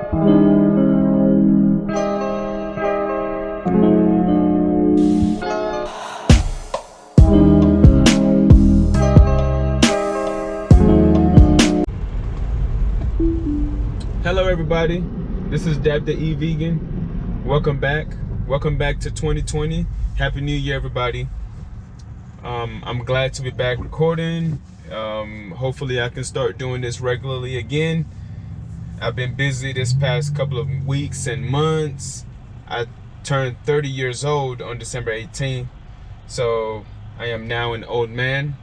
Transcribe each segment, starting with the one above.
Hello everybody, this is Dab the E Vegan. Welcome back to 2020. Happy New Year everybody. I'm glad to be back recording. Hopefully I can start doing this regularly again. I've been busy this past couple of weeks and months. I turned 30 years old on December 18th, so I am now an old man.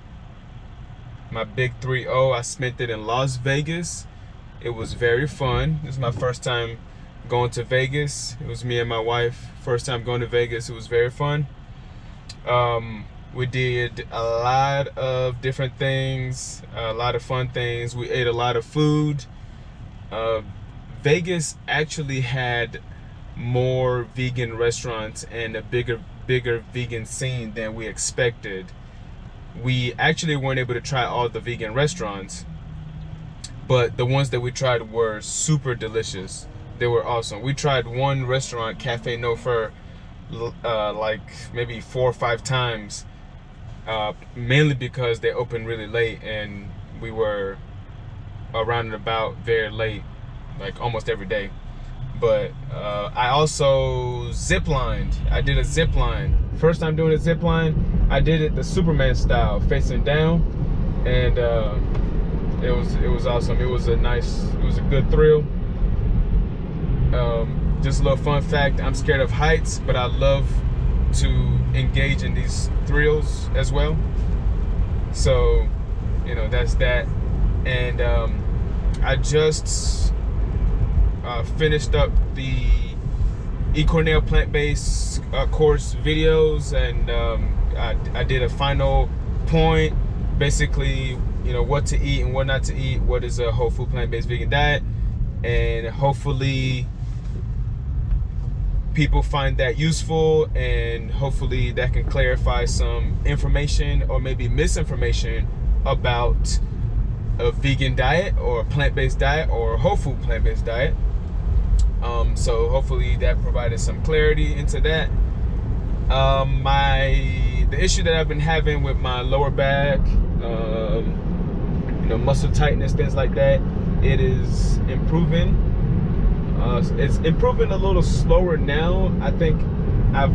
My big 3-0, I spent it in Las Vegas. It was very fun. This is my first time going to Vegas. It was me and my wife, first time going to Vegas. It was very fun. We did a lot of different things, a lot of fun things. We ate a lot of food. Vegas actually had more vegan restaurants and a bigger vegan scene than we expected. We actually weren't able to try all the vegan restaurants, but the ones that we tried were super delicious. They were awesome. We tried one restaurant, Cafe No Fur, like maybe 4 or 5 times, mainly because they opened really late and we were around and about very late, like almost every day. But I also ziplined. I did a zipline. First time doing a zipline, I did it the Superman style, facing down, and it was awesome. It was a good thrill. Just a little fun fact, I'm scared of heights, but I love to engage in these thrills as well. So, that's that. And I just finished up the E-Cornell plant-based course videos, and I did a final point, basically, what to eat and what not to eat, what is a whole food plant-based vegan diet, and hopefully people find that useful, and hopefully that can clarify some information or maybe misinformation about a vegan diet or a plant-based diet or a whole food plant-based diet. So hopefully that provided some clarity into that. The issue that I've been having with my lower back, muscle tightness, things like that, it is improving. It's improving a little slower now. I think I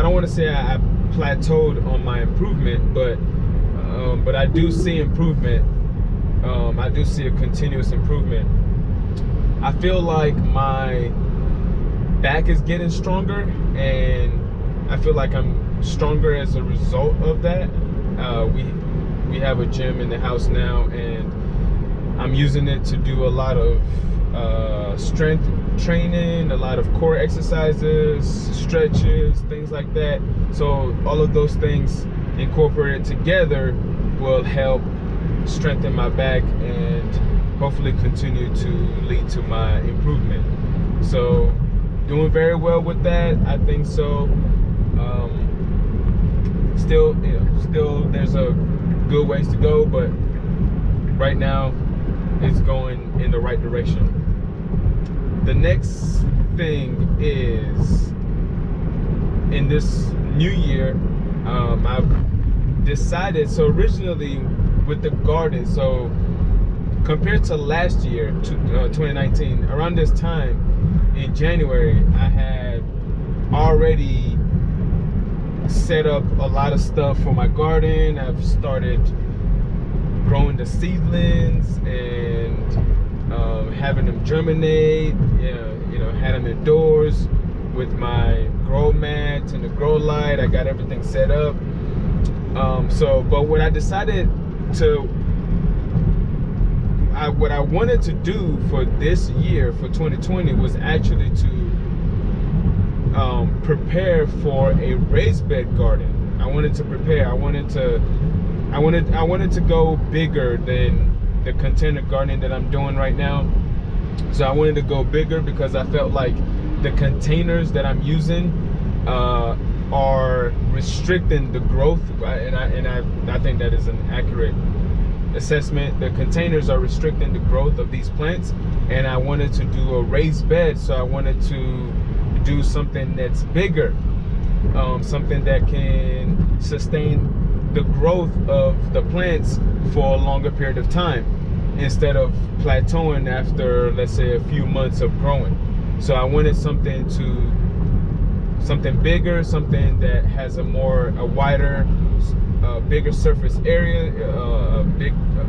don't want to say I plateaued on my improvement, but I do see improvement. I do see a continuous improvement. I feel like my back is getting stronger, and I feel like I'm stronger as a result of that. We have a gym in the house now, and I'm using it to do a lot of strength training, a lot of core exercises, stretches, things like that. So all of those things incorporated together will help strengthen my back and hopefully continue to lead to my improvement. So doing very well with that, I think so. Still there's a good ways to go, but right now it's going in the right direction. The next thing is, in this new year, I've decided, so originally with the garden, so compared to last year, 2019, around this time in January, I had already set up a lot of stuff for my garden. I've started growing the seedlings and having them germinate, had them indoors with my grow mat and the grow light. I got everything set up. But what I decided to, what I wanted to do for this year, for 2020, was actually to prepare for a raised bed garden. I wanted to prepare. I wanted to go bigger than the container gardening that I'm doing right now. So I wanted to go bigger because I felt like the containers that I'm using are restricting the growth, and I think that is an accurate assessment, the containers are restricting the growth of these plants, and I wanted to do a raised bed. So I wanted to do something that's bigger, something that can sustain the growth of the plants for a longer period of time instead of plateauing after, let's say, a few months of growing. So I wanted something bigger, something that has a wider, bigger surface area,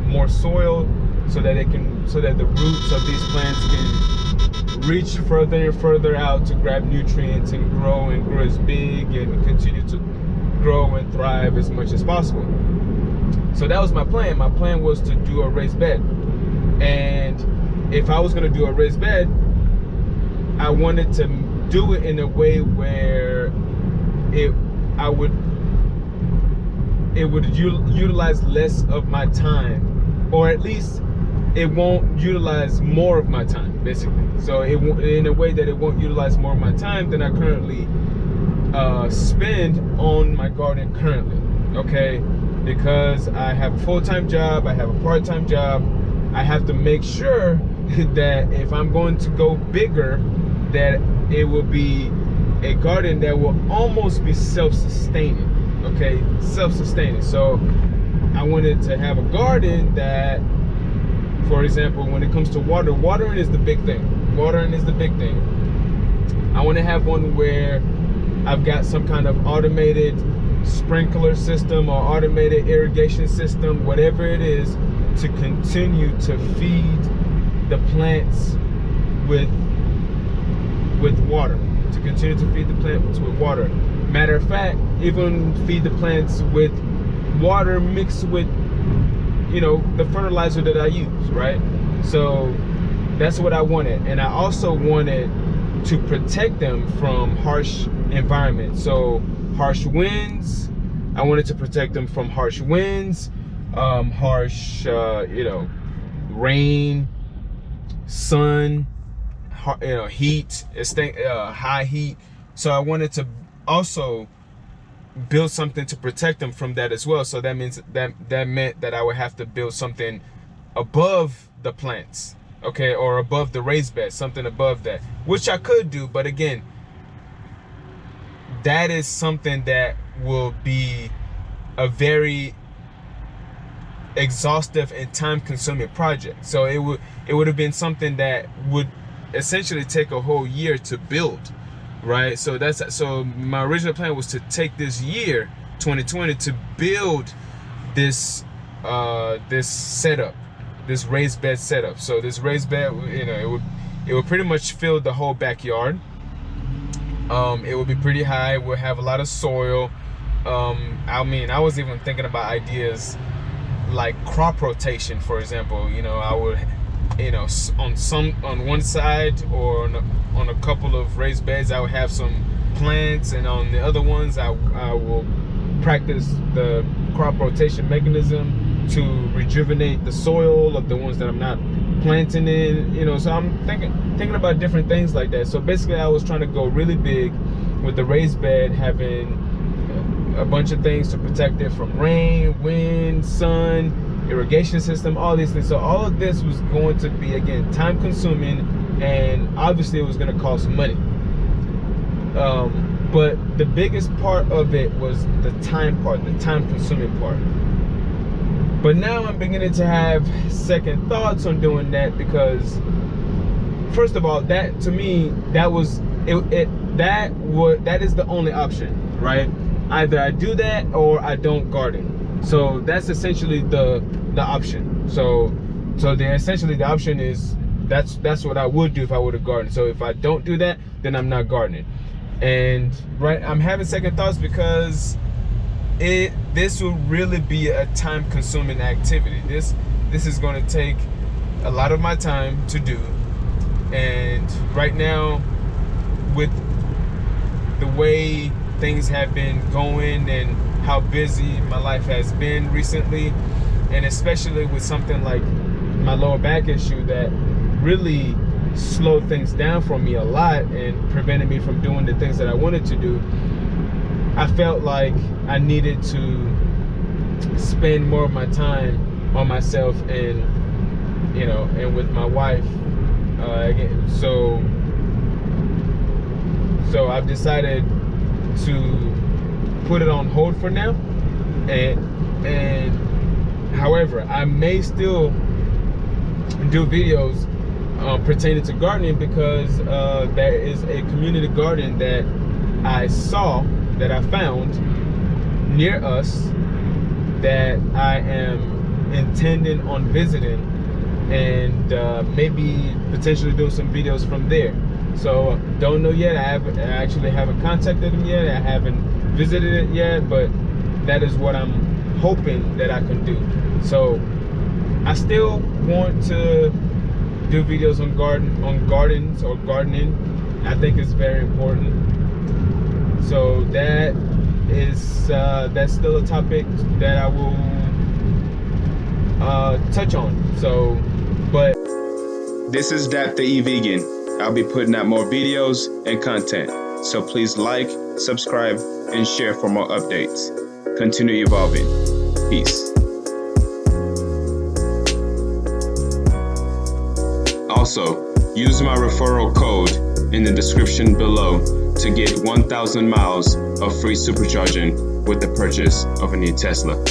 more soil, so that the roots of these plants can reach further and further out to grab nutrients and grow as big and continue to grow and thrive as much as possible. So that was my plan. My plan was to do a raised bed. And if I was going to do a raised bed, I wanted to do it in a way where it would utilize less of my time, or at least it won't utilize more of my time, basically. So in a way that it won't utilize more of my time than I currently spend on my garden currently. Okay, because I have a full-time job, I have a part-time job. I have to make sure that if I'm going to go bigger, that it will be a garden that will almost be self-sustaining. Okay, self-sustaining. So I wanted to have a garden that, for example, when it comes to watering is the big thing. Watering is the big thing. I want to have one where I've got some kind of automated sprinkler system or automated irrigation system, whatever it is, to continue to feed the plants with water. To continue to feed the plants with water. Matter of fact, even feed the plants with water mixed with, the fertilizer that I use, right? So that's what I wanted. And I also wanted to protect them from harsh environments. So harsh winds, I wanted to protect them from harsh winds, harsh, rain, sun, heat, high heat. So I wanted to also build something to protect them from that as well. So that means that meant that I would have to build something above the plants, okay, or above the raised bed, something above that, which I could do. But again, that is something that will be a very exhaustive and time-consuming project. So it would have been something that would essentially take a whole year to build, right? So my original plan was to take this year 2020 to build this setup, this raised bed setup. So this raised bed, it would pretty much fill the whole backyard. It would be pretty high. We'll have a lot of soil. I was even thinking about ideas like crop rotation, for example. I would, on one side or on a couple of raised beds, I would have some plants, and on the other ones, I will practice the crop rotation mechanism to rejuvenate the soil of the ones that I'm not planting in. So I'm thinking about different things like that. So basically, I was trying to go really big with the raised bed, having a bunch of things to protect it from rain, wind, sun, irrigation system, all these things. So all of this was going to be, again, time consuming, and obviously it was going to cost money. But the biggest part of it was the time part, the time consuming part. But now I'm beginning to have second thoughts on doing that, because first of all, that to me, that is the only option, right? Either I do that or I don't garden. So that's essentially the option. So essentially the option is that's what I would do if I were to garden. So if I don't do that, then I'm not gardening. And I'm having second thoughts because this will really be a time-consuming activity. This is going to take a lot of my time to do. And right now, with the way things have been going and how busy my life has been recently, and especially with something like my lower back issue that really slowed things down for me a lot and prevented me from doing the things that I wanted to do, I felt like I needed to spend more of my time on myself and, you know, and with my wife. So I've decided to put it on hold for now, and however, I may still do videos pertaining to gardening, because there is a community garden that I found near us that I am intending on visiting, and maybe potentially doing some videos from there. So don't know yet. I actually haven't contacted them yet. I haven't visited it yet, but that is what I'm hoping that I can do. So I still want to do videos on gardens or gardening. I think it's very important. So that's still a topic that I will touch on. So, but this is Dat the E-Vegan. I'll be putting out more videos and content. So please like, subscribe, and share for more updates. Continue evolving. Peace. Also, use my referral code in the description below to get 1,000 miles of free supercharging with the purchase of a new Tesla.